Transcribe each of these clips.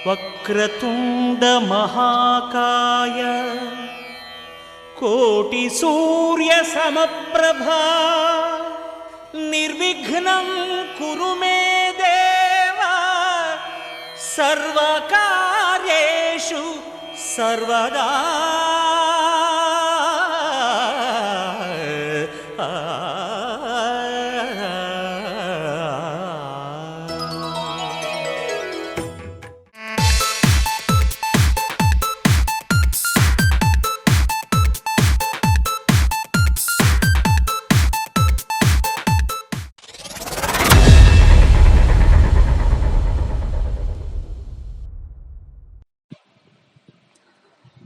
వక్రతుండ మహాకాయ కోటి సూర్య సమప్రభా నిర్విఘ్నం కురు మే దేవా సర్వకార్యేషు సర్వదా.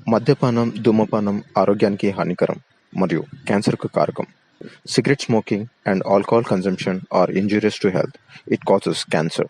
మద్యపానం, ధూమపానం ఆరోగ్యానికి హానికరం మరియు క్యాన్సర్కు కారకం. Cigarette smoking and alcohol consumption are injurious to health. It causes cancer.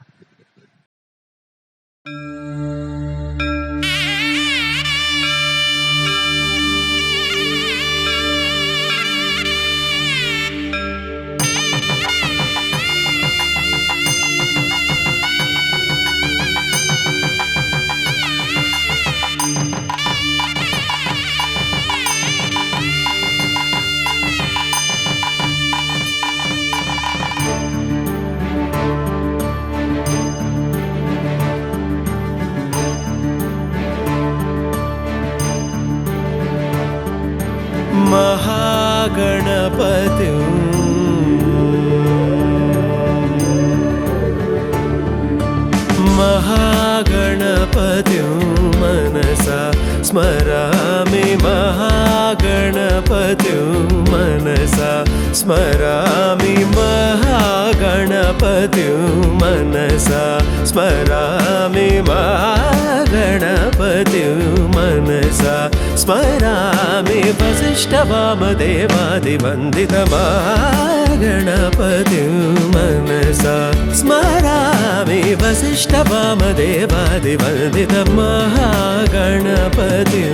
Mahaganapati मनसा स्मरामि, महागणपति मनसा स्मरामि, महागणपति मनसा स्मरामि, महागणपति मनसा स्मरामि, वसिष्ठवामदेवादिवन्दित महागणपति मनसा स्मरामि, वसिष्ठवामदेवादिवन्दित महागणपति.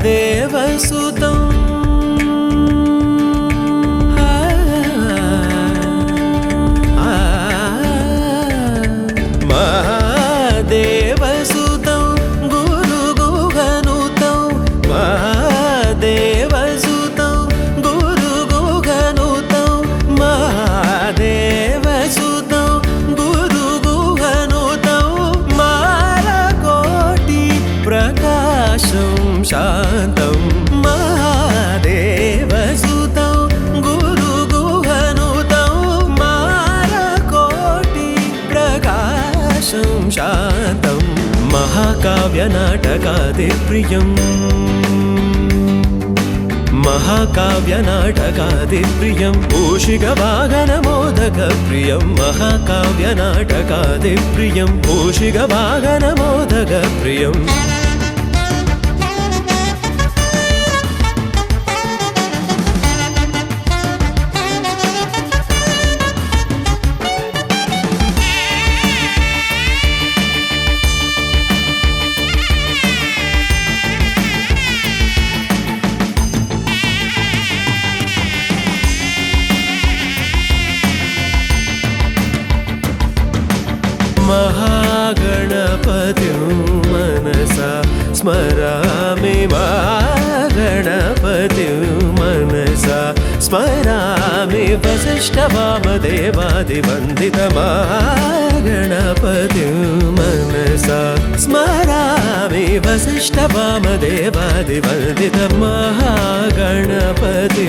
देवसुतं महादेवसुतं गुरुगुहनुतं, महादेवसुतं गुरुगुहनुतं, महादेवसुतं गुरुगुहनुतं, मालकोटि प्रकाशं शान्तं, महादेवसुतं गुरुगुहनुतं, मालकोटि प्रकाशं शान्तं, महाकाव्यनाटकादिप्रियम्, महाकाव्यनाटकादिप्रियं, मूषिकवाहनमोदकप्रियं, महाकाव्यनाटकादिप्रियं, मूषिकवाहनमोदकप्रियम्. महागणपति मनसा स्मरामि, महागणपति मनसा स्मरामि, वसिष्ठवामदेवादिवन्दित महागणपति मनसा स्मरामि, वसिष्ठवामदेवादिवन्दित महागणपति.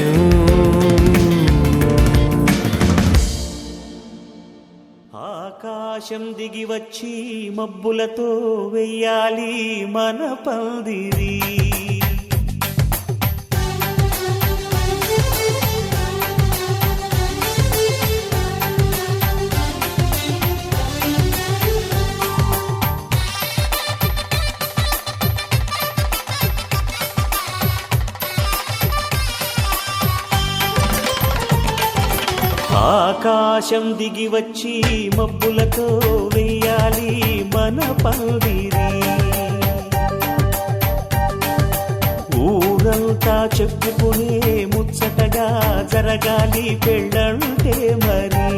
ఆకాశం దిగి వచ్చి మబ్బులతో వెయ్యాలి మన పందిరి. ఆకాశం దిగి వచ్చి మబ్బులతో వెయ్యాలి మన పందిరి. ఊరంతా చెప్పుకునే ముచ్చటగా జరగాలి పెళ్ళంటే మరి.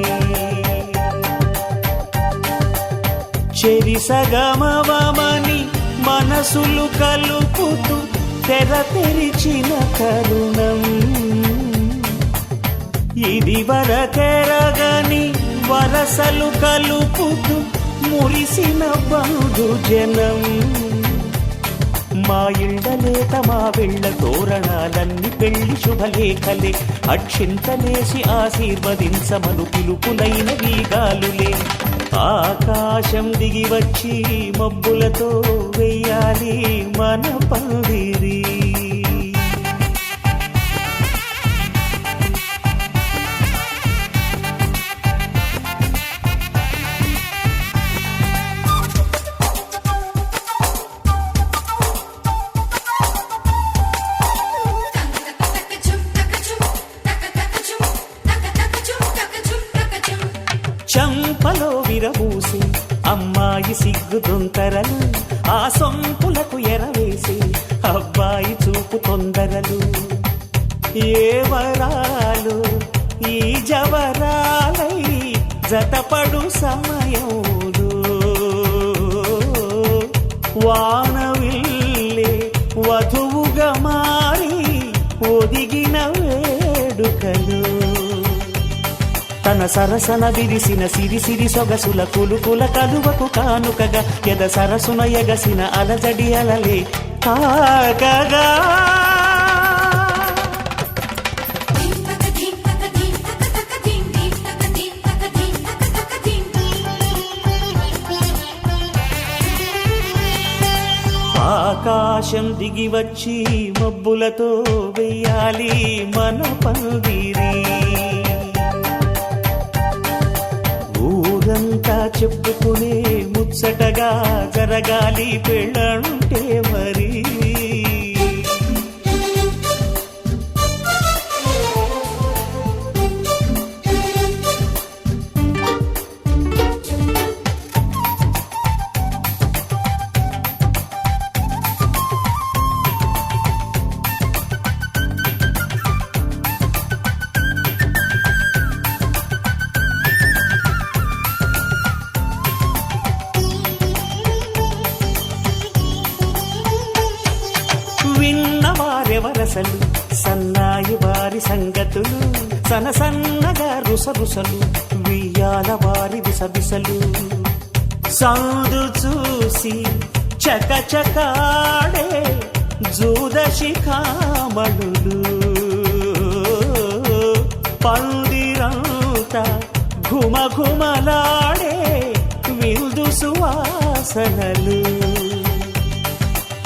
చెరిసగమవమని మనసులు కలుపుతూ తెర తెరిచిన తరుణం. ఇది వరకెరగని వరసలు కలుపుతూ మురిసిన బంధు జనం. మా ఇళ్ళలేత మా వెళ్ళ తోరణాలన్నీ పెళ్లి శుభలేఖలే. అక్షింతలేసి ఆశీర్వదించమను పిలుపులైన వీగాలులే. ఆకాశం దిగి వచ్చి మబ్బులతో వెయ్యాలి మన పందిరి. చంపలో విరబూసి అమ్మాయి సిగ్గు దొంతరలు. ఆ సొంపులకు ఎరవేసి అబ్బాయి చూపు తొందరలు. ఏ వరాలు ఈ జవరాలై జతపడు సమయంలో. వానవిల్లే వధువుగా మారి ఒదిగిన వేడుకలు. తన సరసన విరిసిన సిరిసిరి సొగసుల కులుకుల కలువకు కానుకగా ఎద సరసున ఎగసిన అలజడి అలలే తాకగా. ఆకాశం దిగి వచ్చి మబ్బులతో వెయ్యాలి మన పందిరి. ఊరంతా చెప్పుకునే ముచ్చటగా జరగాలి పెళ్ళంటే మరి. విన్నవారెవరసలు సన్నాయి వారి సంగతులు. సనసన్నగా రుసరుసలు వియ్యాల వారి విసవిసలు. సందు చూసి చకచకాడే జూదశిఖామణులు. పందిరంతా ఘుమఘుమలాడే విందు సువాసనలు.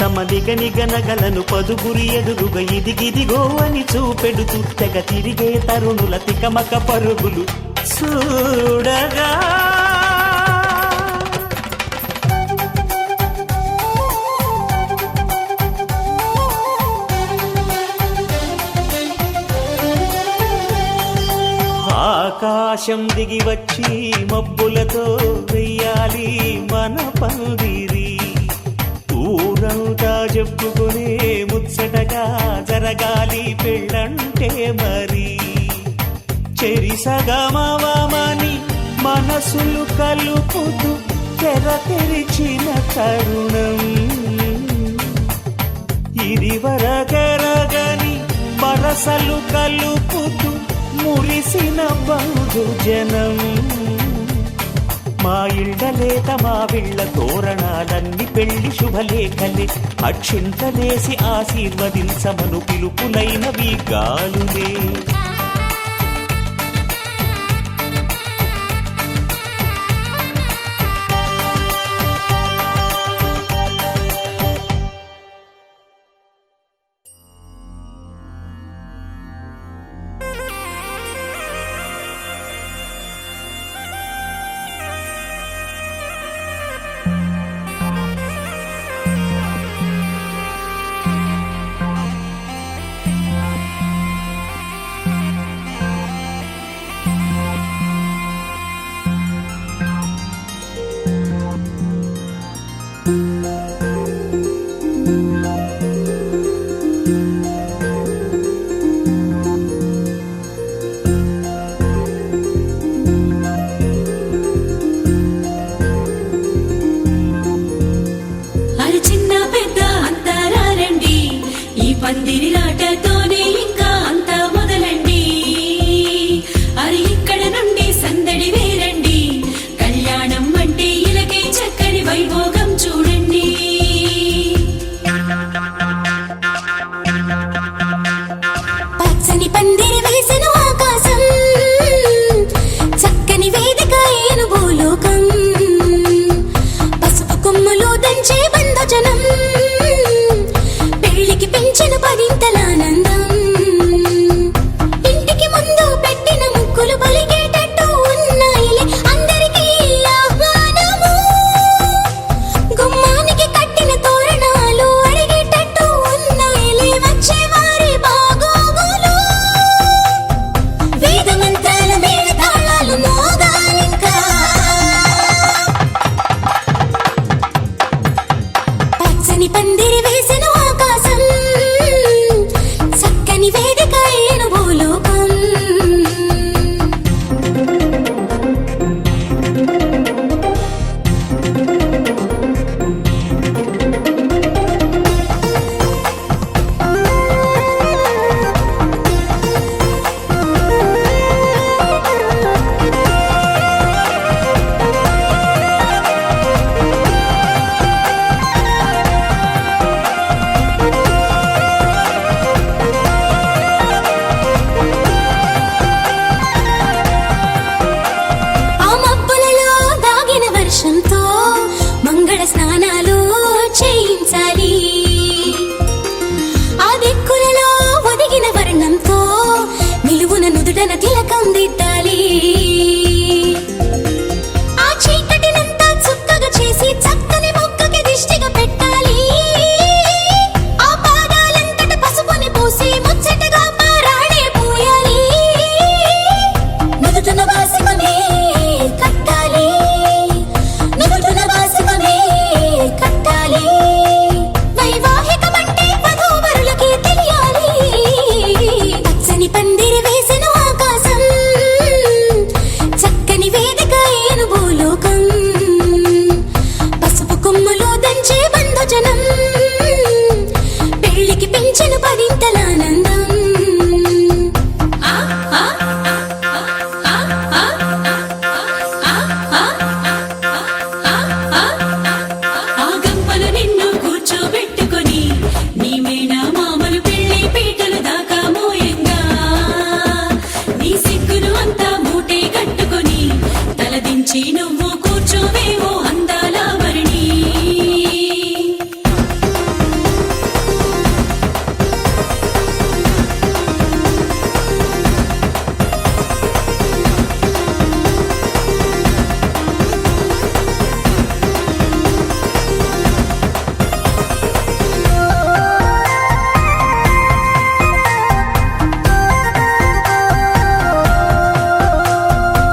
తమ నిగనిగనగలను పదుగురి ఎదురుగా ఇదిగిదిగో అని చూపెడుతూ తెగ తిరిగే తరుణుల తికమక పరుగులు చూడగా. ఆకాశం దిగి వచ్చి మబ్బులతో వెయ్యాలి మన పందిరి. ఊరంతా చెప్పుకునే ముచ్చటగా జరగాలి పెళ్ళంటే మరి. చెరిసగమవమని మనసులు కలుపుతూ తెర తెరిచిన తరుణం. ఇది వరకెరగని వరసలు కలుపుతూ మురిసిన బంధు జనం. మా ఇళ్ళలేత మా విళ్ళ తోరణాలన్నీ పెళ్లి శుభలేఖలే. అక్షింతలేసి ఆశీర్వదించమను పిలుపులైనవి గాలులే. అరి చిన్న పెద్ద అంతా రండి, ఈ పందిరి లాటతోనే ఇంకా అంతా మొదలండి. అరి ఇక్కడ నుండి సందడి వేరండి, కళ్యాణం అంటే ఇలాగే చక్కని వైభోగం చూడండి. పచ్చని పందిరి వేసిన ఆకాశం, చక్కని వేదిక ఏను భూలోకం, పసుపు కొమ్ములు దంచే బంధజనం, పెళ్లికి పెంచిన పదింతలానందం. ఇంటికి ముందు పెట్టిన ముగ్గులు పలికేటట్టు ఉన్నాయిలే అందరికీ ఆహ్వానము. గుమ్మానికి కట్టిన తోరణాలు అడిగేటట్టు ఉన్నాయిలే వచ్చేవారి బాగోగులు. వేద మంత్రాల మేళ తాళాలు మోగాలింకా. పచ్చని పందిరి వేసిన ఆకాశం, చక్కని వేదిక ఏను భూలోకం. ఆ మబ్బులలో దాగిన వర్షంతో మంగళ స్నానాలు చేయించాలి. ఆ దిక్కులలో ఒదిగిన వర్ణంతో నిలువున నుదుటన తిలకం దిద్దాలి. ఆ చీకటినంతా చుక్కగా చేసి చక్కని మొక్కకి దిష్టిగా పెట్టాలి. ఆ పాదాలంతట పసుపుని పూసి ముచ్చటగా పారాడే పోయాలి. నుదుటున వాసవమే కట్టాలి, నుదుటున వాసవమే కట్టాలి. వైవాహికమంటే వధూవరులకి తెలియాలి. పచ్చని పందిరి వేసిన ఆకాశం, చక్కని వేదిక ఏను భూలోకం, పసుపు కొమ్ములు దంచే బంధుజనం, పెళ్లికి పెంచిన పదింతలానందం. ఆ గంపలు నిన్ను కూర్చోబెట్టుకొని నీ మేనా మామలు పెళ్లి పీటలు దాకా మోయంగా, నీ సిగ్గును అంతా మూటే కట్టుకొని తలదించి నువ్వు కూర్చోవేవో అందాల వరిణి.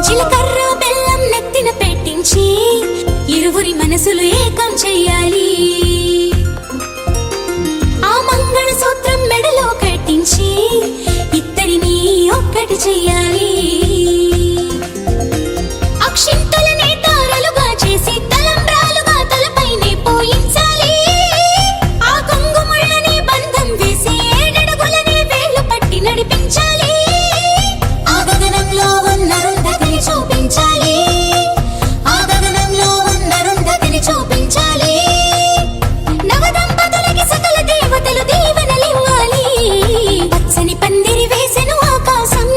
జీలకర్ర బెల్లం నెత్తిన పెట్టించి ఇరువురి మనసులు ఏకం చెయ్యాలి. ఆ మంగళ సూత్రం మెడలో కట్టించి ఇద్దరిని ఒక్కటి చెయ్యాలి. అక్షింతలనే తారలుగా చేసి తలంబ్రాలుగా తలపైనే పోయించాలి. ఆ కొంగుముళ్ళని బంధం వేసి ఏడడుగులని వేళ్లు పట్టి నడిపించాలి. ఆ గగనంలో ఉన్న రుంధతిని చూపించాలి, ఆ గగనంలో ఉన్న రుంధతిని చూపించాలి. నవదంపతులకి సకల దేవతలు దీవెనలివ్వాలి. పచ్చని పందిరి వేసెను ఆకాశం,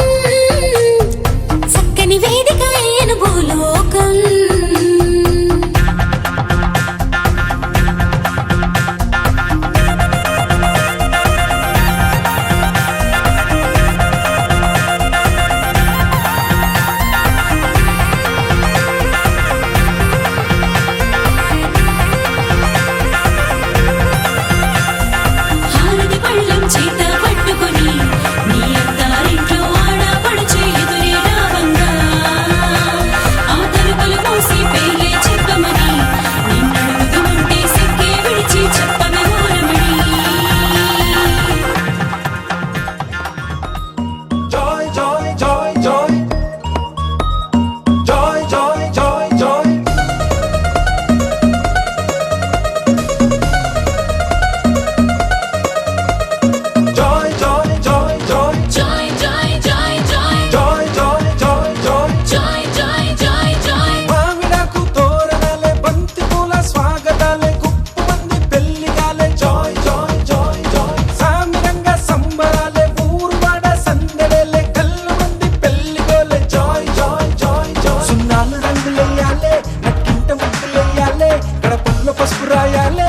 దయలే